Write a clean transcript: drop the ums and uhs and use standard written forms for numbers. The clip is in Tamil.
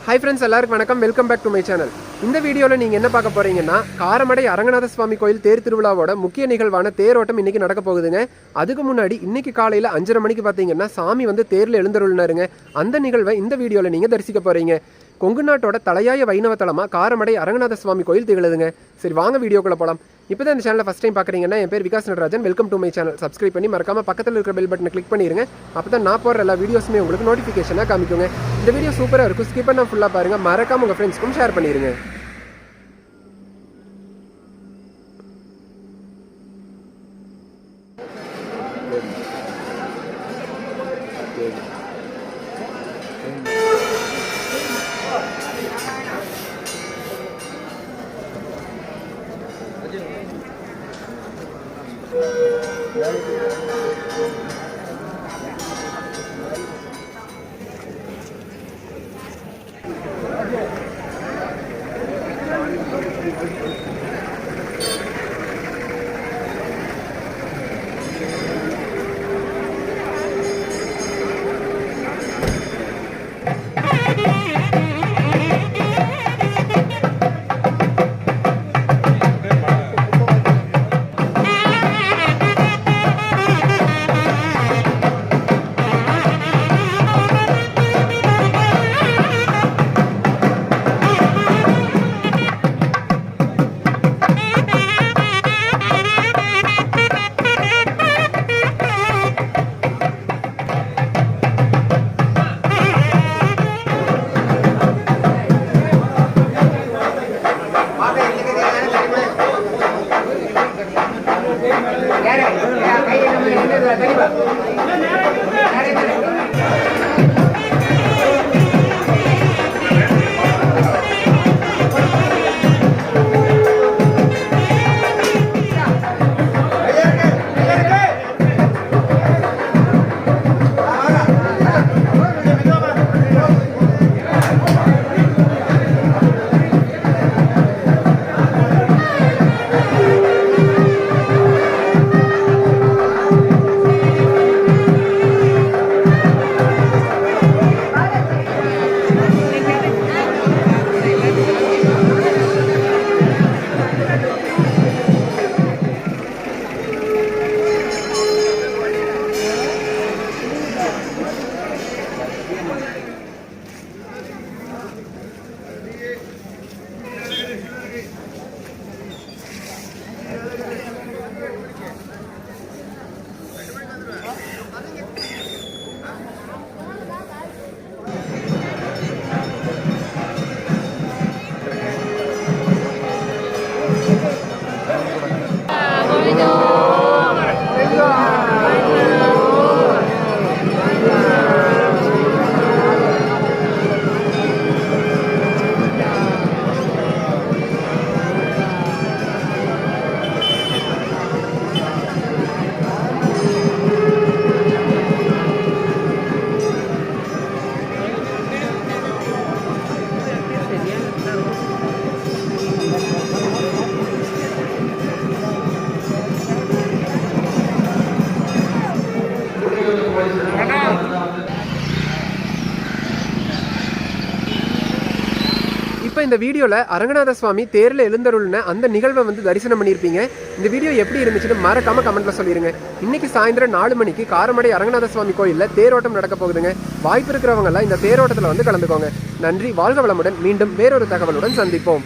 ஹாய் ஃப்ரெண்ட்ஸ், எல்லாருக்கும் வணக்கம். Welcome back to my channel. இந்த வீடியோவில் நீங்கள் என்ன பார்க்க போகிறீங்கன்னா, காரமடை அரங்கநாத சுவாமி கோயில் தேர் திருவிழாவோட முக்கிய நிகழ்வான தேரோட்டம் இன்றைக்கி நடக்க போகுதுங்க. அதுக்கு முன்னாடி இன்றைக்கி காலையில் 5:30 மணிக்கு பார்த்தீங்கன்னா சாமி வந்து தேரில் எழுந்தருளினாருங்க. அந்த நிகழ்வை இந்த வீடியோவில் நீங்கள் தரிசிக்க போகிறீங்க. கொங்கு நாட்டோட தலையாய வைணவ தலமாக காரமடை அரங்கநாத சுவாமி கோயில் திகழுதுங்க. சரி, வாங்க வீடியோக்குள்ளே போகலாம். இப்போ தான் இந்த சேனலை ஃபஸ்ட் டைம் பார்க்குறீங்கன்னா, என் பேர் Vikas Natarajan. Welcome to my channel. Subscribe பண்ணி மறக்காமல் பக்கத்தில் இருக்கிற பெல் பட்டனை கிளிக் பண்ணிடுங்க. அப்போ தான் நான் போகிற எல்லா வீடியோஸுமே உங்களுக்கு நோட்டிஃபிகேஷனாக காமிக்குங்க. இந்த வீடியோ சூப்பராக இருக்கும். ஸ்கிப் பண்ணால் ஃபுல்லாக பாருங்கள். மறக்காமல் உங்கள் ஃப்ரெண்ட்ஸ்க்கும் ஷேர் பண்ணிடுங்க. இப்போ இந்த வீடியோவில் அரங்கநாத சுவாமி தேரில் எழுந்தருள்ன அந்த நிகழ்வை வந்து தரிசனம் பண்ணியிருப்பீங்க. இந்த வீடியோ எப்படி இருந்துச்சுன்னு மறக்காம கமெண்ட்ல சொல்லிடுங்க. இன்னைக்கு சாயந்தரம் 4 மணிக்கு காரமடை அரங்கநாத சுவாமி கோயிலில் தேரோட்டம் நடக்க போகுதுங்க. வாய்ப்பு இருக்கிறவங்க எல்லாம் இந்த தேரோட்டத்தில் வந்து கலந்துக்கோங்க. நன்றி, வாழ்க வளமுடன். மீண்டும் வேறொரு தகவலுடன் சந்திப்போம்.